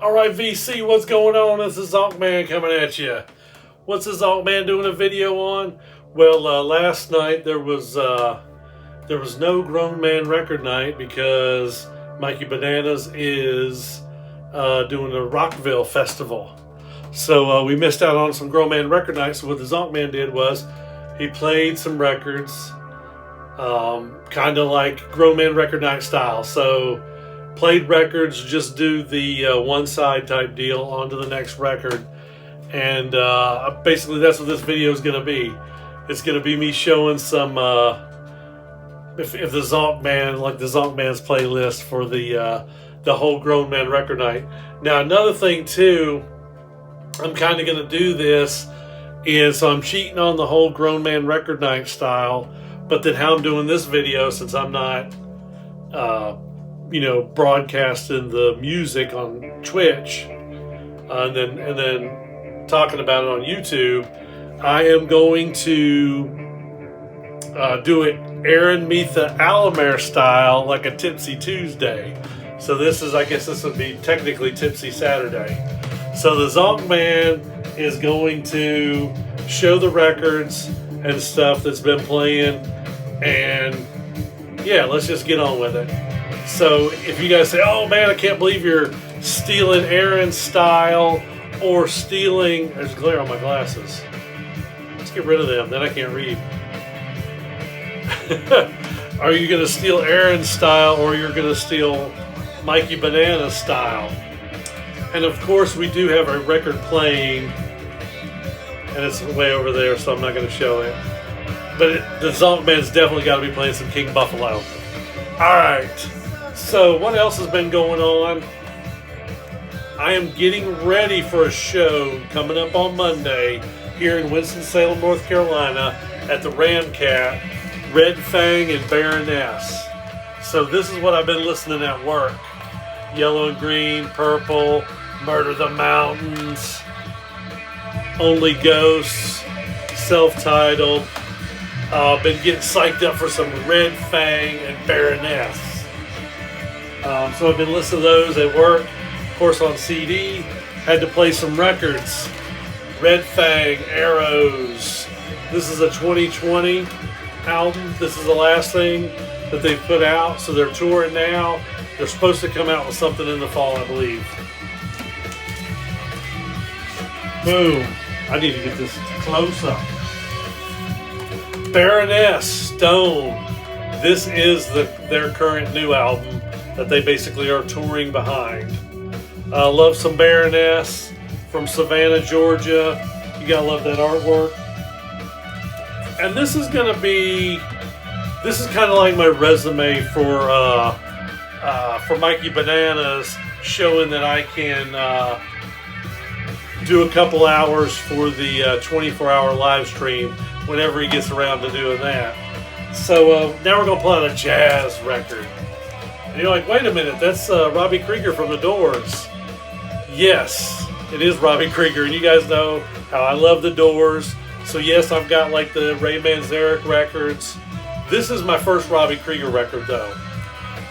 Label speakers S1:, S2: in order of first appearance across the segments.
S1: Alright, VC, what's going on? This is Zonkman coming at you. What's the Zonkman doing a video on? Well, last night there was no Grown Man Record Night because Mikey Bananas is doing a Rockville festival. So we missed out on some Grown Man Record Night. So what the Zonkman did was he played some records, kind of like Grown Man Record Night style. So played records, just do the one side type deal onto the next record. And basically that's what this video is going to be. It's going to be me showing some, if the Zonkman, like the Zonkman's playlist for the whole Grown Man Record Night. Now another thing too, I'm kind of going to do this is, so I'm cheating on the whole Grown Man Record Night style, but then how I'm doing this video, since I'm not, broadcasting the music on Twitch, and then talking about it on YouTube, I am going to do it Aaron Mutha Alamare style, like a Tipsy Tuesday. So this is, I guess this would be technically Tipsy Saturday. So the Zonkman is going to show the records and stuff that's been playing, and yeah, let's just get on with it. So if you guys say, oh man, I can't believe you're stealing Aaron's style or stealing, there's glare on my glasses. Let's get rid of them, then I can't read. Are you going to steal Aaron's style or you're going to steal Mikey Bananas style? And of course we do have a record playing, and it's way over there, so I'm not going to show it. But the Zonkman's definitely got to be playing some King Buffalo. Alright, so what else has been going on? I am getting ready for a show coming up on Monday here in Winston-Salem, North Carolina at the Ramcat, Red Fang and Baroness. So this is what I've been listening at work. Yellow and Green, Purple, Murder the Mountains, Only Ghosts, self-titled. Been getting psyched up for some Red Fang and Baroness. So I've been listening to those at work. Of course on CD, had to play some records. Red Fang, Arrows. This is a 2020 album. This is the last thing that they've put out. So they're touring now. They're supposed to come out with something in the fall, I believe. Boom. I need to get this close up. Baroness, Stone. This is their current new album that they basically are touring behind. Love some Baroness from Savannah, Georgia. You gotta love that artwork. And this is kind of like my resume for Mikey Bananas, showing that I can do a couple hours for the 24-hour live stream whenever he gets around to doing that. So now we're going to play on a jazz record. And you're like, wait a minute, that's Robbie Krieger from The Doors. Yes, it is Robbie Krieger, and you guys know how I love The Doors. So yes, I've got like the Ray Manzarek records. This is my first Robbie Krieger record though.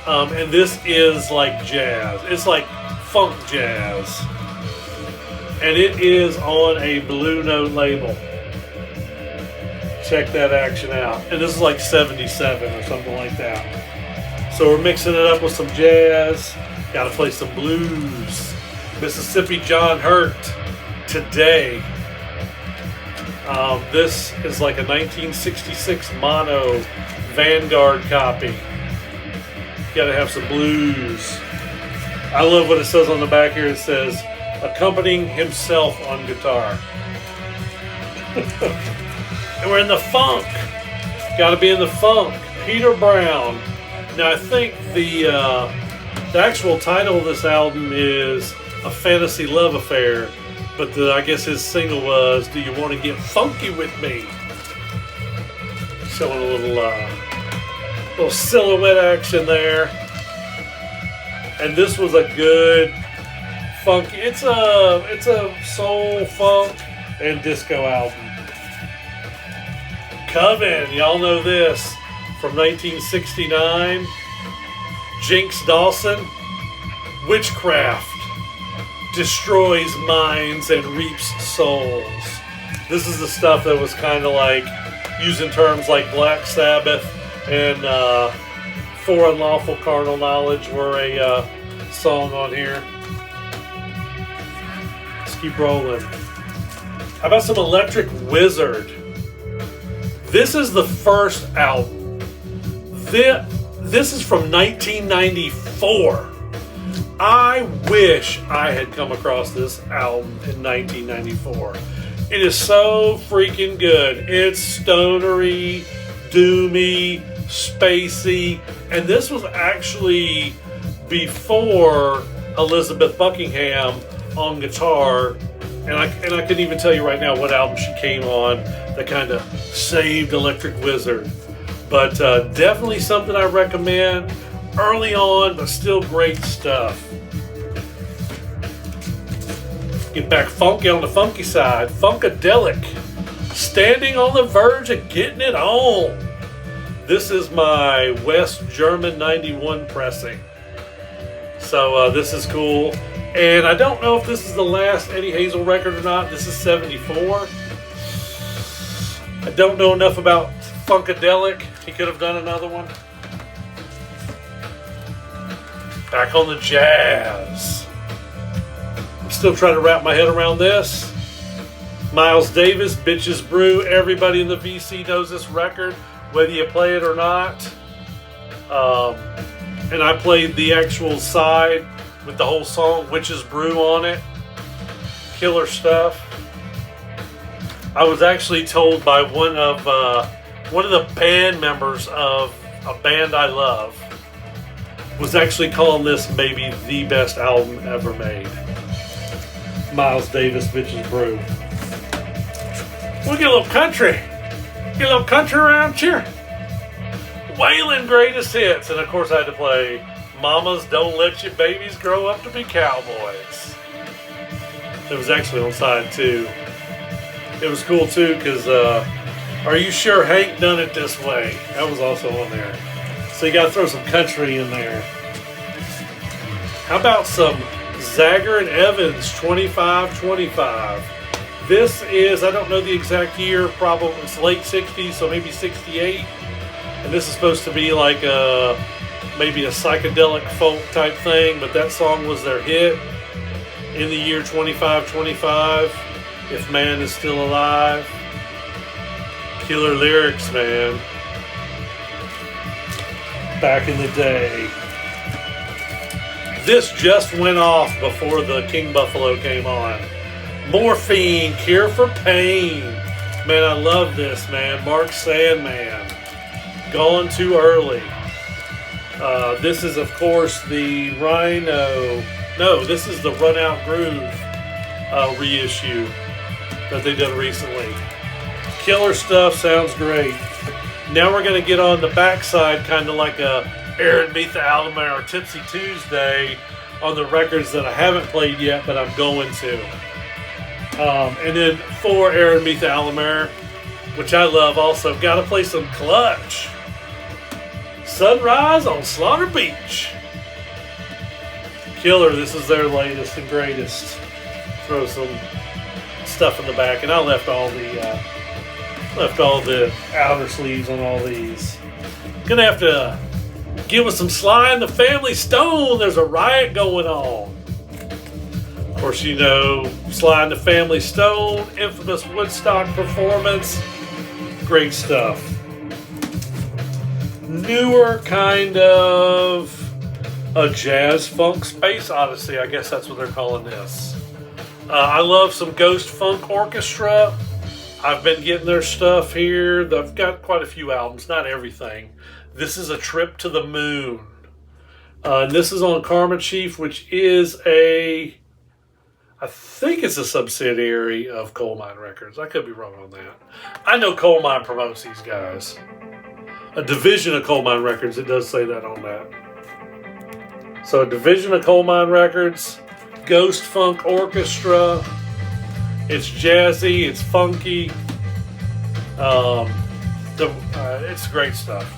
S1: And this is like jazz. It's like funk jazz. And it is on a Blue Note label. Check that action out. And this is like 77 or something like that. So we're mixing it up with some jazz. Got to play some blues. Mississippi John Hurt, Today. This is like a 1966 mono Vanguard copy. Got to have some blues. I love what it says on the back here. It says, accompanying himself on guitar. And we're in the funk. Got to be in the funk. Peter Brown. Now I think the actual title of this album is A Fantasy Love Affair, but I guess his single was Do You Want to Get Funky With Me? Showing a little silhouette action there. And this was a good funk. It's a soul, funk, and disco album. Coven, y'all know this from 1969. Jinx Dawson, Witchcraft. destroys minds and reaps souls. This is the stuff that was kind of like using terms like Black Sabbath and For Unlawful Carnal Knowledge were a song on here. Let's keep rolling. How about some Electric Wizard? This is the first album. This is from 1994. I wish I had come across this album in 1994. It is so freaking good. It's stonery, doomy, spacey, and this was actually before Elizabeth Buckingham on guitar. And I couldn't even tell you right now what album she came on that kind of saved Electric Wizard. But definitely something I recommend. Early on, but still great stuff. Get back funky on the funky side. Funkadelic. Standing on the verge of getting it on. This is my West German 91 pressing. So this is cool. And I don't know if this is the last Eddie Hazel record or not. This is 74. I don't know enough about Funkadelic. He could have done another one. Back on the jazz. I'm still trying to wrap my head around this. Miles Davis, Bitches Brew. Everybody in the VC knows this record, whether you play it or not. And I played the actual side with the whole song, Witch's Brew, on it. Killer stuff. I was actually told by one of the band members of a band I love was actually calling this maybe the best album ever made. Miles Davis, Bitches Brew. We'll get a little country. Get a little country around here. Waylon Greatest Hits. And of course I had to play Mamas Don't Let Your Babies Grow Up to Be Cowboys. It was actually on side 2. It was cool too because Are You Sure Hank Done It This Way? That was also on there. So you got to throw some country in there. How about some Zagger and Evans 25-25? This is, I don't know the exact year, probably it's late 60s, so maybe 68. And this is supposed to be like maybe a psychedelic folk type thing, but that song was their hit in the year 25-25. If Man Is Still Alive. Killer lyrics, man. Back in the day. This just went off before the King Buffalo came on. Morphine, Cure for Pain. Man, I love this, man. Mark Sandman. Gone Too Early. This is, of course, the Rhino. No, this is the Run Out Groove reissue that they done recently. Killer stuff, sounds great. Now we're going to get on the backside, kind of like a Aaron Mutha Alamare or Tipsy Tuesday on the records that I haven't played yet, but I'm going to. And then for Aaron Mutha Alamare, which I love also, got to play some Clutch. Sunrise on Slaughter Beach. Killer, this is their latest and greatest. Throw some stuff in the back, and I left all the outer sleeves on all these. Gonna have to get with some Sly and the Family Stone. There's a riot going on. Of course, you know Sly and the Family Stone, infamous Woodstock performance. Great stuff. Newer kind of a jazz funk space odyssey. I guess that's what they're calling this. I love some Ghost Funk Orchestra. I've been getting their stuff here. I've got quite a few albums, not everything. This is A Trip to the Moon. And this is on Karma Chief, which is I think it's a subsidiary of Coal Mine Records. I could be wrong on that. I know Coal Mine promotes these guys. A division of Coal Mine Records, it does say that on that. So a division of Coal Mine Records, Ghost Funk Orchestra. It's jazzy, it's funky. It's great stuff.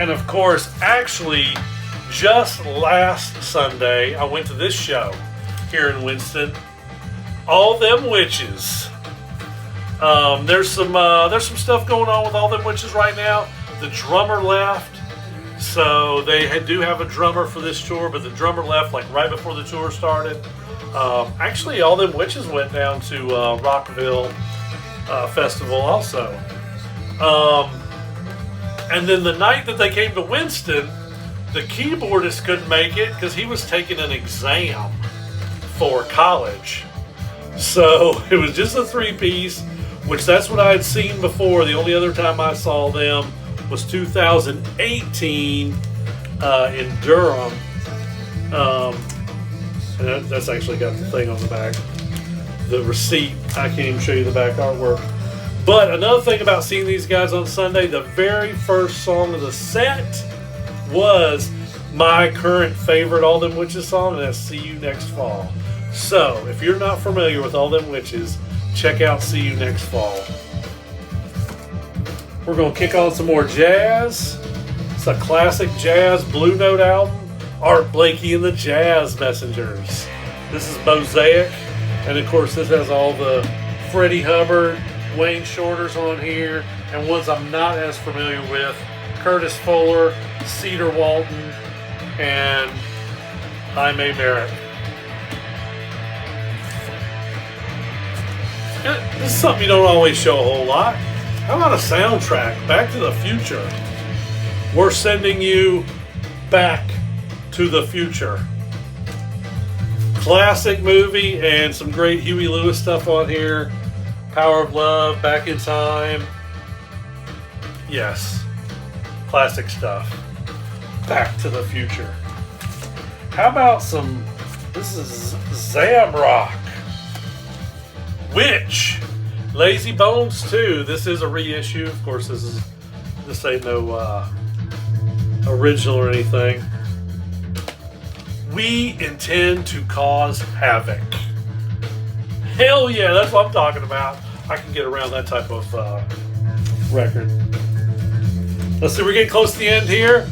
S1: And of course, actually, just last Sunday, I went to this show here in Winston. All Them Witches. There's some stuff going on with All Them Witches right now. The drummer left, so they do have a drummer for this tour, but the drummer left like right before the tour started. Actually, All Them Witches went down to Rockville Festival also. And then the night that they came to Winston, the keyboardist couldn't make it because he was taking an exam for college. So it was just a three-piece, which that's what I had seen before. The only other time I saw them was 2018 in Durham. And that's actually got the thing on the back. The receipt. I can't even show you the back artwork. But another thing about seeing these guys on Sunday, the very first song of the set was my current favorite All Them Witches song, and that's See You Next Fall. So, if you're not familiar with All Them Witches, check out See You Next Fall. We're going to kick on some more jazz. It's a classic jazz Blue Note album, Art Blakey and the Jazz Messengers. This is Mosaic, and of course this has all the Freddie Hubbard, Wayne Shorters on here, and ones I'm not as familiar with, Curtis Fuller, Cedar Walton, and Jaime Merrick. This is something you don't always show a whole lot. How about a soundtrack? Back to the Future. We're sending you back to the future. Classic movie and some great Huey Lewis stuff on here. Power of Love, Back in Time. Yes. Classic stuff. Back to the Future. How about some, this is Zamrock. Witch. Lazy Bones 2. This is a reissue. Of course, this ain't no original or anything. We intend to cause havoc. Hell yeah, that's what I'm talking about. I can get around that type of record. Let's see, we're getting close to the end here.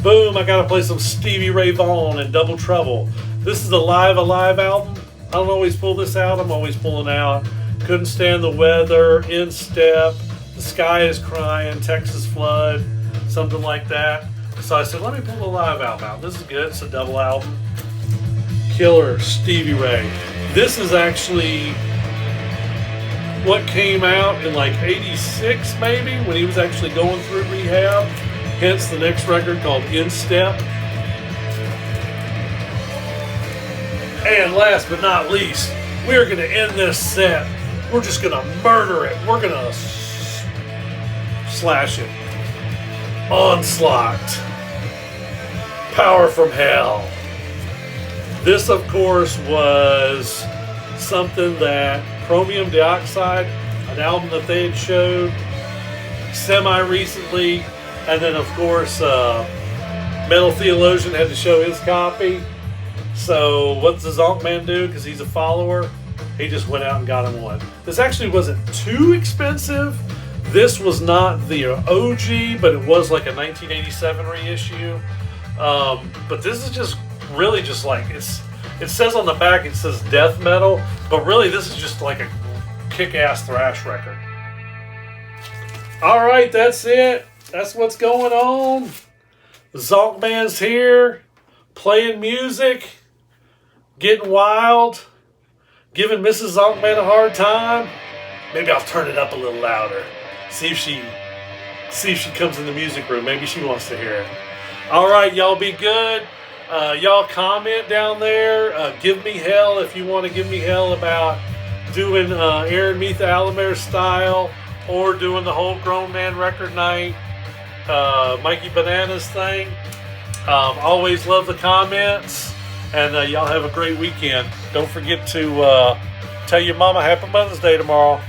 S1: Boom, I gotta play some Stevie Ray Vaughan and Double Trouble. This is the Live Alive album. I don't always pull this out, I'm always pulling out Couldn't Stand the Weather, In Step, The Sky is Crying, Texas Flood, something like that. So I said, let me pull the live album out. This is good, it's a double album. Killer, Stevie Ray. This is actually what came out in like 86 maybe, when he was actually going through rehab. Hence the next record called In Step. And last but not least, we're going to end this set. We're just going to murder it. We're going to slash it. Onslaught. Power from Hell. This, of course, was something that Chromium Dioxide, an album that they had showed semi-recently, and then, of course, Metal Theologian had to show his copy. So what does Zonkman do? Because he's a follower, he just went out and got him one. This actually wasn't too expensive. This was not the OG, but it was like a 1987 reissue. But this is just really just like, it says on the back, it says death metal, but really this is just like a kick-ass thrash record. All right, that's it. That's what's going on. Zonkman's here, playing music, getting wild, giving Mrs. Zonkman a hard time. Maybe I'll turn it up a little louder. See if she comes in the music room. Maybe she wants to hear it. All right, y'all be good. Y'all comment down there. Give me hell if you want to give me hell about doing Aaron Mutha Alamare style or doing the whole grown man record night, Mikey Bananas thing. Always love the comments. And y'all have a great weekend. Don't forget to tell your mama Happy Mother's Day tomorrow.